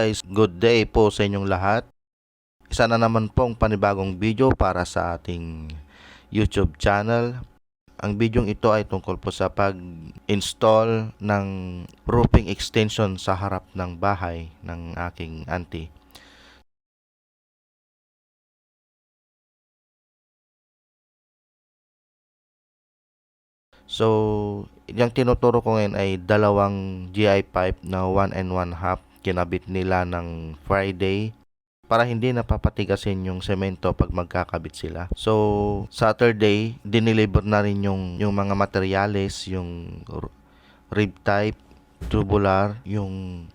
guys, good day po sa inyong lahat. Isa na naman pong panibagong video para sa ating YouTube channel. Ang video ito ay tungkol po sa pag-install ng roofing extension sa harap ng bahay ng aking auntie. So, yung tinuturo ko ngayon ay dalawang GI pipe na 1 and 1/2 kinabit nila ng Friday para hindi napapatigasin yung semento pag magkakabit sila. So, Saturday, dineliver na rin yung mga materyales, yung rib type, tubular, yung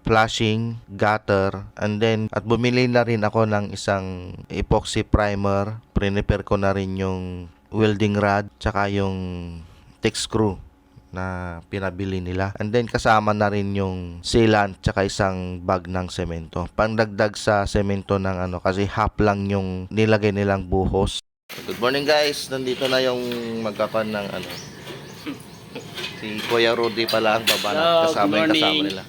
flashing, gutter, and then at bumili na rin ako ng isang epoxy primer. Prepare ko na rin yung welding rod, tsaka yung thick screw na pinabili nila. And then kasama na rin yung sealant tsaka isang bag ng semento. Pangdagdag sa semento ng kasi half lang yung nilagay nilang buhos. Good morning guys, nandito na yung magkapan ng si Kuya Rudy pala ang baba, kasama nila.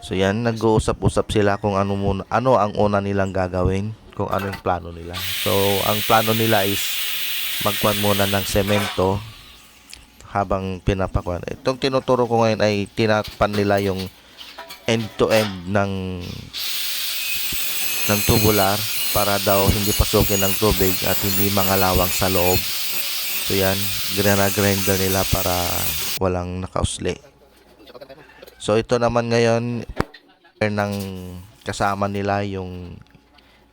So yan, nag-uusap-usap sila kung ano ang una nilang gagawin, kung ano yung plano nila. So ang plano nila is magkuhan muna ng semento habang pinapakuan. Itong tinuturo ko ngayon ay tinapan nila yung end-to-end ng tubular para daw hindi pasukin ng tubig at hindi mangalawang sa loob. So yan, grinder nila para walang nakausli. So ito naman ngayon ng kasama nila yung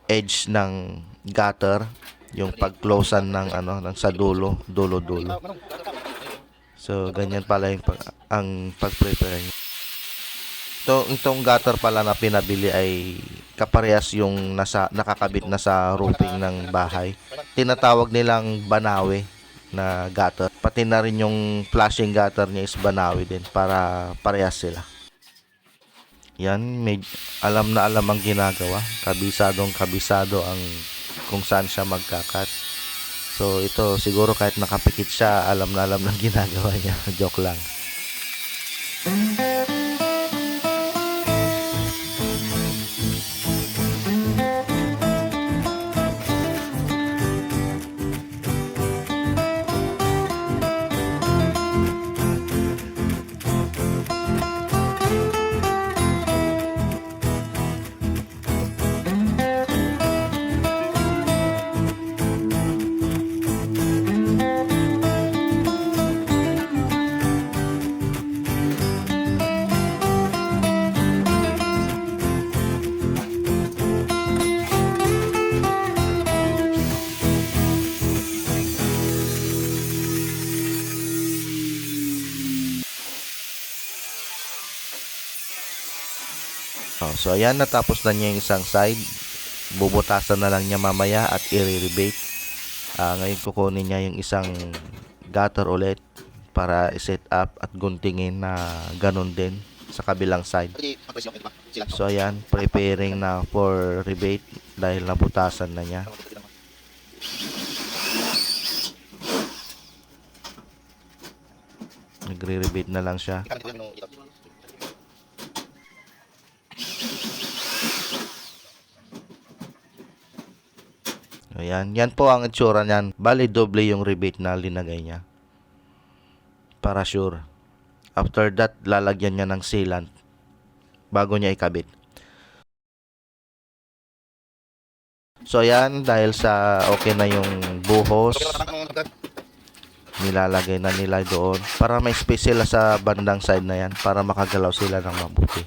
edge ng gutter, yung pag-closean ng ng sa dulo. So ganyan pala yung ang pag-prepare niya. Itong gutter pala na pinabili ay kaparehas yung nakakabit na sa roofing ng bahay. Tinatawag nilang Banawe na gutter. Pati na rin yung flashing gutter niya is Banawe din para parehas sila. Yan, alam na alam ang ginagawa. Kabisado ang kung saan siya magkakat. So ito siguro kahit nakapikit siya, alam na alam ng ginagawa niya. Joke lang. So ayan, natapos na niya yung isang side. Bubutasan na lang niya mamaya at i-rebate. Ngayon kukunin niya yung isang gutter ulit para i-set up at guntingin na ganun din sa kabilang side. So ayan, preparing na for rebate dahil nabutasan na niya. Nagre-rebate na lang siya. Ayan, yan po ang itsura niyan. Bali doble yung rebate na linagay niya. Para sure. After that, lalagyan niya ng sealant bago niya ikabit. So ayan, dahil sa okay na yung buhos, nilalagay na nila doon para may space sila sa bandang side na yan para makagalaw sila ng mabuti.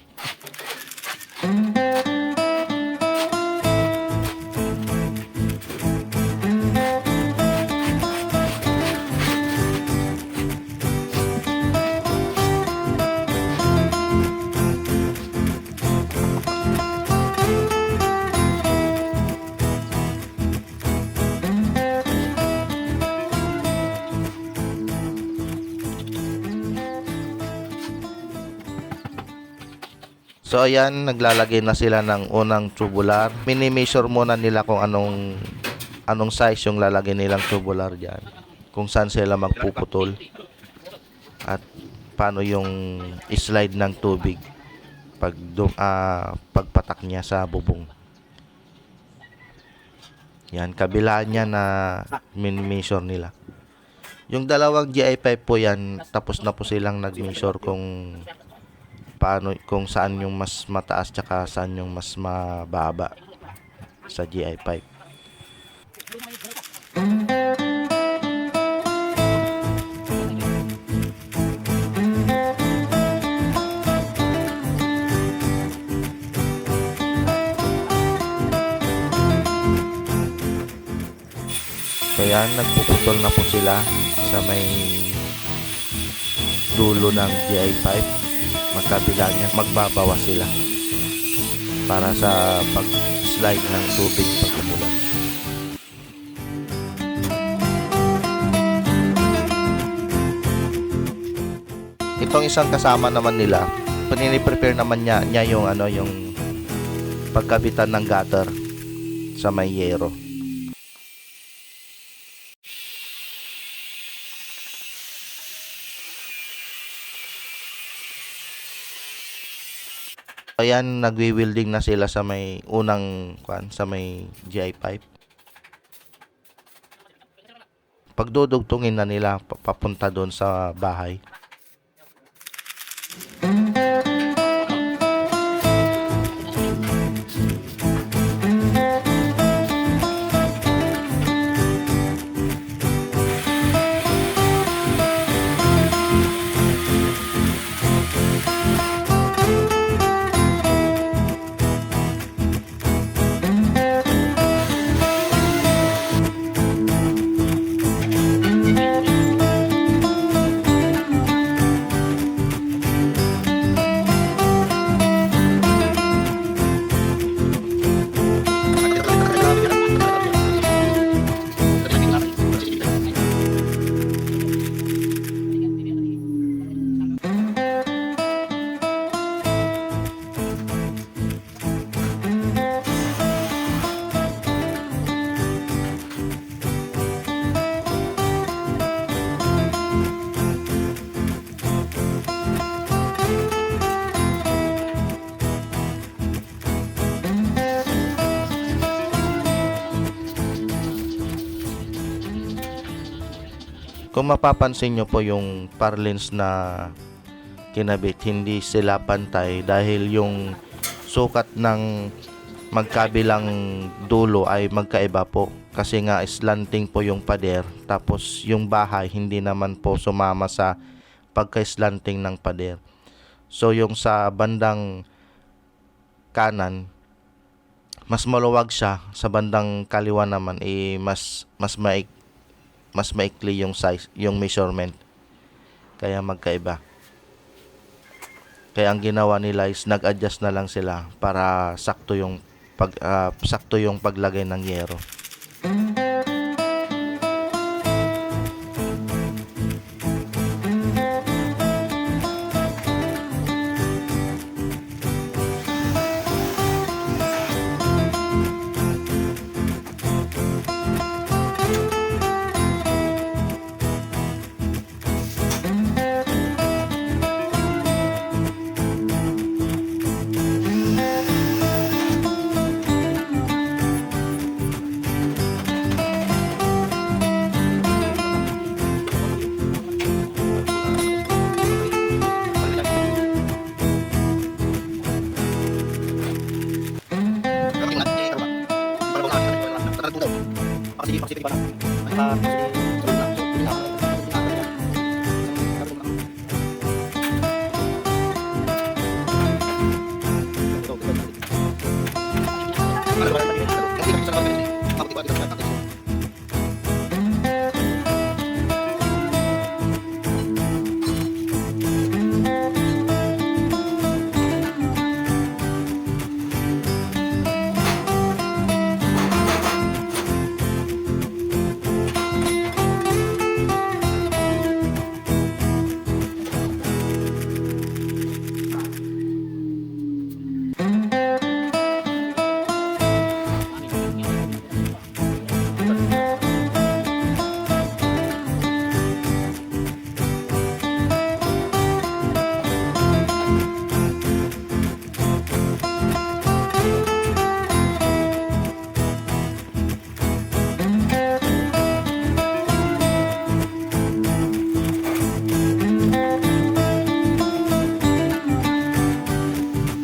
So ayan, naglalagay na sila ng unang tubular. Mini-measure muna nila kung anong size yung lalagay nilang tubular diyan. Kung saan sila magpuputol at paano yung slide ng tubig pagpatak niya sa bubong. Yan, kabilaan niya na min-measure nila. Yung dalawang GI5 po yan, tapos na po silang nag-measure kung paano, kung saan yung mas mataas tsaka saan yung mas mababa sa GI5. So yan, nagpuputol na po sila sa may dulo ng GI5. Magkabila niya, magbabawas sila para sa pag-slide ng tubig pag umulan. Itong isang kasama naman nila, pinini-prepare naman niya yung yung pagkabitan ng gutter sa may yero. Ayan, nagwi-welding na sila sa may unang sa may GI5. Pagdudugtungin na nila papunta doon sa bahay. Kung mapapansin nyo po yung purlins na kinabit, hindi sila pantay dahil yung sukat ng magkabilang dulo ay magkaiba po. Kasi nga slanting po yung pader, tapos yung bahay hindi naman po sumama sa pagka-slanting ng pader. So yung sa bandang kanan, mas maluwag siya, sa bandang kaliwa naman mas maikli yung size, yung measurement. Kaya magkaiba. Kaya ang ginawa nila is nag-adjust na lang sila para sakto yung paglagay ng yero.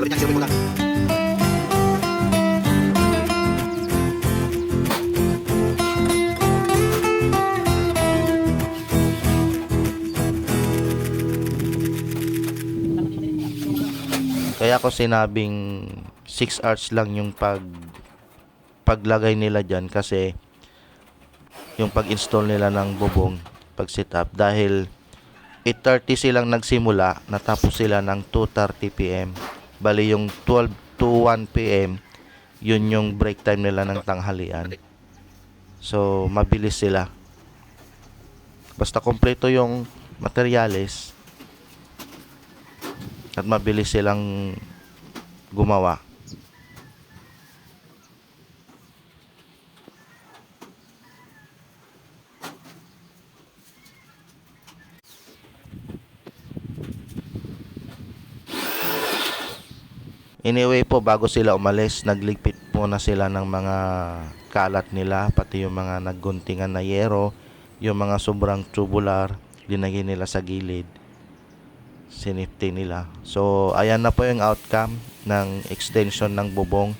Kaya ko sinabing 6 hours lang yung paglagay nila dyan, kasi yung pag-install nila ng bubong, pag set up, dahil 8:30 silang nagsimula, natapos sila ng 2:30 PM. Bali yung 12 to 1 PM, yun yung break time nila ng tanghalian. So mabilis sila. Basta kompleto yung materyales at mabilis silang gumawa. Anyway po, bago sila umalis, nagligpit muna sila ng mga kalat nila, pati yung mga nagguntingan na yero, yung mga sobrang tubular, linagay nila sa gilid, sinifty nila. So ayan na po yung outcome ng extension ng bubong.